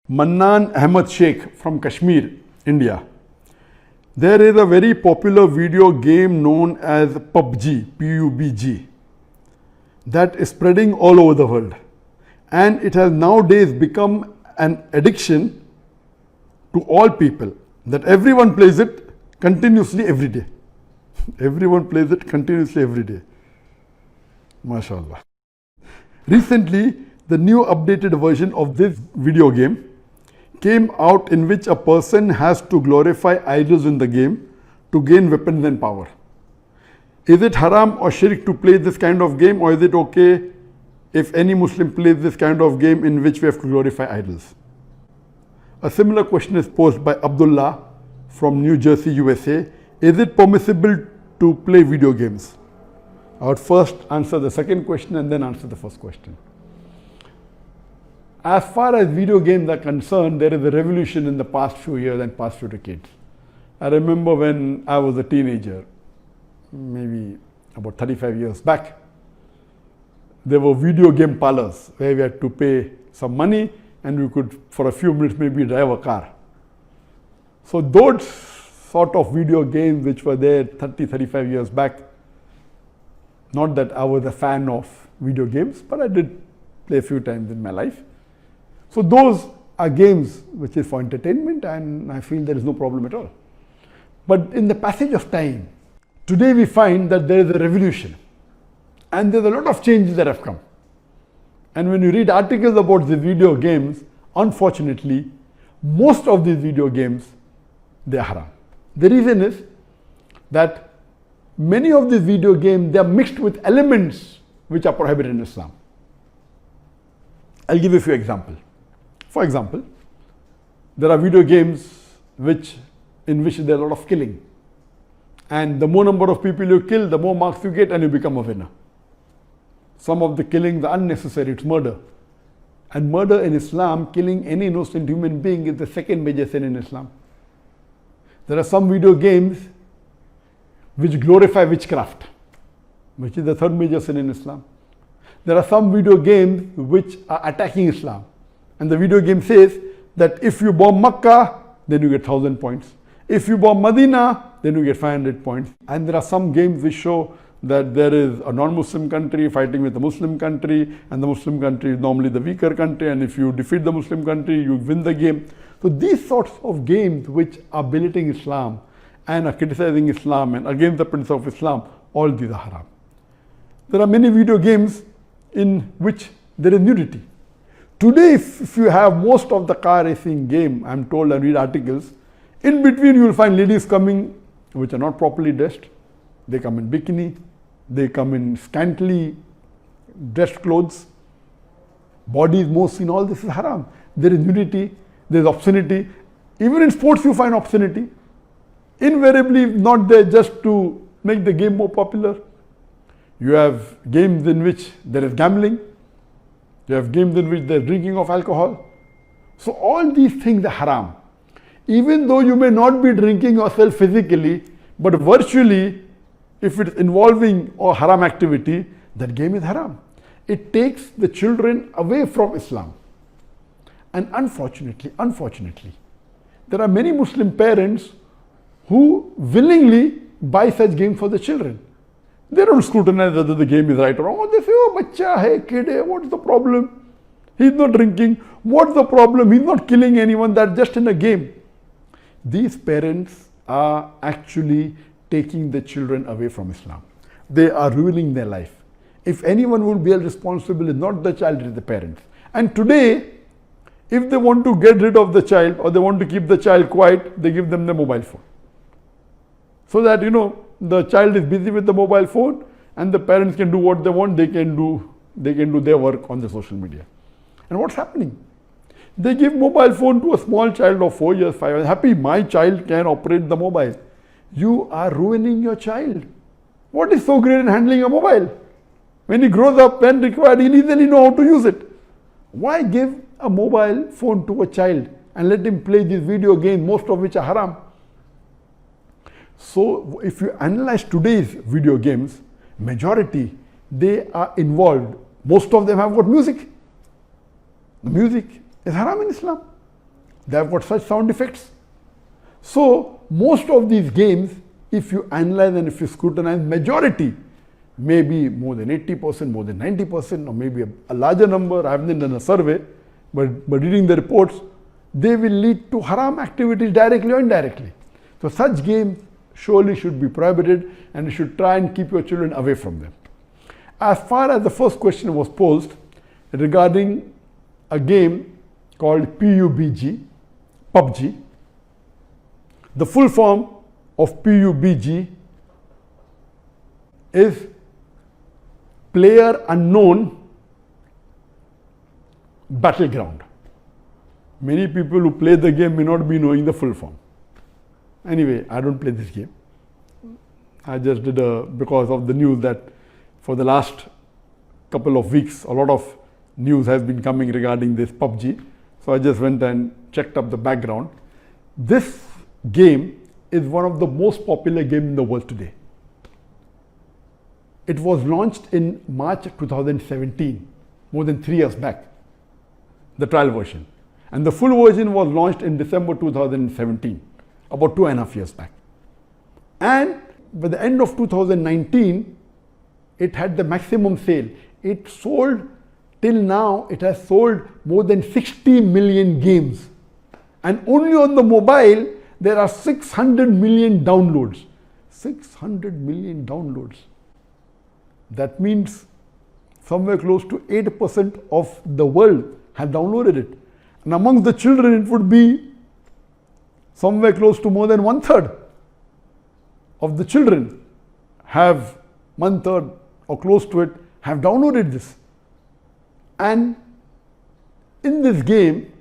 Mannan Ahmed Sheikh from Kashmir, India. There is a very popular video game known as PUBG, P-U-B-G, that is spreading all over the world. And it has nowadays become an addiction to all people, that everyone plays it continuously every day. Everyone plays it continuously every day. MashaAllah. Recently, the new updated version of this video game came out, in which a person has to glorify idols in the game to gain weapons and power. Is it haram or shirk to play this kind of game, or is it okay if any Muslim plays this kind of game in which we have to glorify idols? A similar question is posed by Abdullah from New Jersey, USA. Is it permissible to play video games? I would first answer the second question and then answer the first question. As far as video games are concerned, there is a revolution in the past few years and past few decades. I remember when I was a teenager, maybe about 35 years back, there were video game parlors where we had to pay some money and we could, for a few minutes, maybe drive a car. So those sort of video games which were there 35 years back, not that I was a fan of video games, but I did play a few times in my life. So those are games which is for entertainment, and I feel there is no problem at all. But in the passage of time, today we find that there is a revolution and there's a lot of changes that have come. And when you read articles about the video games, unfortunately, most of these video games, they are haram. The reason is that many of these video games, they are mixed with elements which are prohibited in Islam. I'll give you a few examples. For example, there are video games in which there is a lot of killing. And the more number of people you kill, the more marks you get and you become a winner. Some of the killings are unnecessary, it's murder. And murder in Islam, killing any innocent human being, is the second major sin in Islam. There are some video games which glorify witchcraft, which is the third major sin in Islam. There are some video games which are attacking Islam. And the video game says that if you bomb Makkah, then you get 1,000 points. If you bomb Medina, then you get 500 points. And there are some games which show that there is a non-Muslim country fighting with a Muslim country, and the Muslim country is normally the weaker country, and if you defeat the Muslim country, you win the game. So these sorts of games which are belittling Islam and are criticizing Islam and against the principle of Islam, all these are haram. There are many video games in which there is nudity. Today, if you have most of the car racing game, I'm told, and read articles, in between you will find ladies coming which are not properly dressed. They come in bikini, they come in scantily dressed clothes, bodies more seen, all this is haram. There is nudity, there is obscenity. Even in sports you find obscenity. Invariably not there just to make the game more popular. You have games in which there is gambling. You have games in which there is drinking of alcohol. So all these things are haram. Even though you may not be drinking yourself physically, but virtually, if it's involving a haram activity, that game is haram. It takes the children away from Islam. And unfortunately, there are many Muslim parents who willingly buy such games for the children. They don't scrutinize whether the game is right or wrong. They say, oh, bacha hai, kid hai, what's the problem? He's not drinking. What's the problem? He's not killing anyone. That's just in a game. These parents are actually taking the children away from Islam. They are ruining their life. If anyone will be responsible, it's not the child, it's the parents. And today, if they want to get rid of the child or they want to keep the child quiet, they give them the mobile phone. So that, the child is busy with the mobile phone and the parents can do what they want, they can do their work on the social media. And what's happening? They give mobile phone to a small child of 4 years, 5 years. Happy, my child can operate the mobile. You are ruining your child. What is so great in handling a mobile? When he grows up, when required, he'll easily know how to use it. Why give a mobile phone to a child and let him play these video games, most of which are haram? So if you analyze today's video games, majority, they are involved. Most of them have got music. The music is haram in Islam. They have got such sound effects. So most of these games, if you analyze and if you scrutinize, majority, maybe more than 80%, more than 90%, or maybe a larger number, I haven't done a survey, but reading the reports, they will lead to haram activities directly or indirectly. So such games surely should be prohibited, and you should try and keep your children away from them. As far as the first question was posed regarding a game called PUBG, the full form of PUBG is Player Unknown Battleground. Many people who play the game may not be knowing the full form. Anyway, I don't play this game. I just did because of the news that for the last couple of weeks, a lot of news has been coming regarding this PUBG. So I just went and checked up the background. This game is one of the most popular games in the world today. It was launched in March 2017, more than 3 years back, the trial version. And the full version was launched in December 2017, about 2.5 years back. And by the end of 2019, it had the maximum sale. It sold, till now, it has sold more than 60 million games. And only on the mobile, there are 600 million downloads. 600 million downloads. That means somewhere close to 8% of the world have downloaded it. And amongst the children, it would be somewhere close to more than 1/3 of the children have, 1/3 or close to it, have downloaded this. And in this game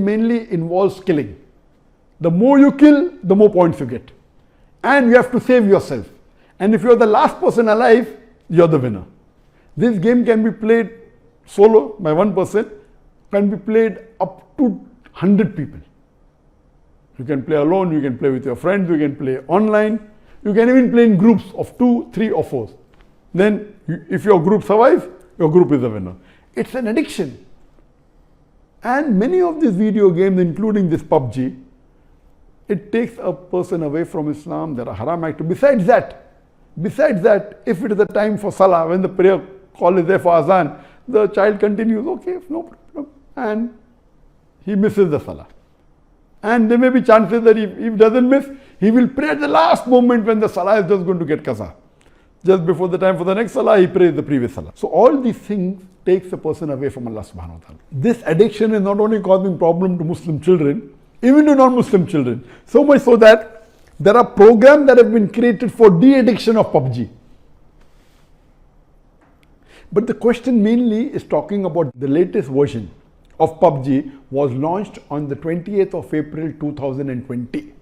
mainly involves killing. The more you kill, the more points you get. And you have to save yourself. And if you're the last person alive, you're the winner. This game can be played solo by one person, can be played up to 100 people. You can play alone, you can play with your friends, you can play online, you can even play in groups of 2, 3 or 4. Then if your group survives, your group is the winner. It's an addiction. And many of these video games, including this PUBG, it takes a person away from Islam. There are haram activities. Besides that, if it is the time for Salah, when the prayer call is there for Azan, the child continues, okay, no problem, and he misses the Salah. And there may be chances that if he doesn't miss, he will pray at the last moment when the Salah is just going to get qaza. Just before the time for the next Salah, he prays the previous Salah. So all these things takes a person away from Allah subhanahu wa ta'ala. This addiction is not only causing problem to Muslim children, even to non-Muslim children. So much so that there are programs that have been created for de-addiction of PUBG. But the question mainly is talking about the latest version of PUBG was launched on the 28th of April 2020,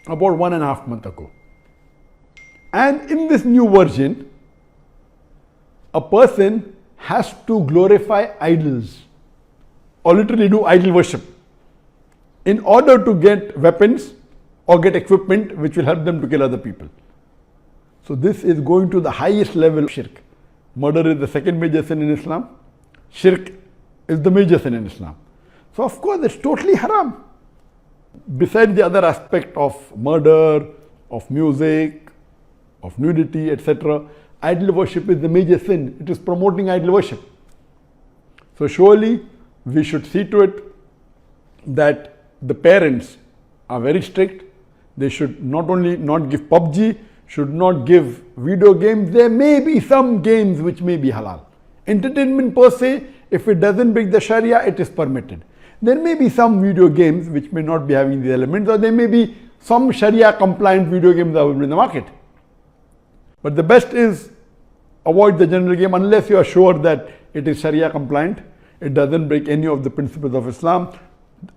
about 1.5 months ago. And in this new version, a person has to glorify idols or literally do idol worship in order to get weapons or get equipment which will help them to kill other people. So this is going to the highest level of shirk. Murder is the second major sin in Islam. Shirk is the major sin in Islam. So of course it's totally haram. Besides the other aspect of murder, of music, of nudity, etc., idol worship is the major sin. It is promoting idol worship. So surely we should see to it that the parents are very strict. They should not only not give PUBG, should not give video games. There may be some games which may be halal. Entertainment per se, if it doesn't break the Sharia, it is permitted. There may be some video games which may not be having the elements, or there may be some Sharia compliant video games that will be in the market. But the best is avoid the general game unless you are sure that it is Sharia compliant. It doesn't break any of the principles of Islam.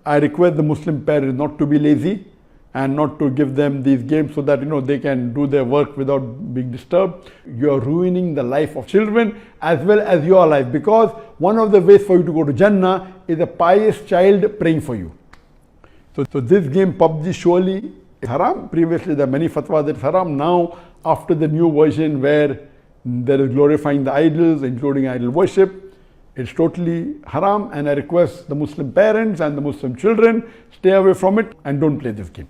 I request the Muslim parents not to be lazy and not to give them these games so that they can do their work without being disturbed. You are ruining the life of children as well as your life, because one of the ways for you to go to Jannah is a pious child praying for you. So this game PUBG surely is haram. Previously there are many fatwas that it's haram. Now after the new version where there is glorifying the idols, including idol worship, It's totally haram, and I request the Muslim parents and the Muslim children, stay away from it and don't play this game.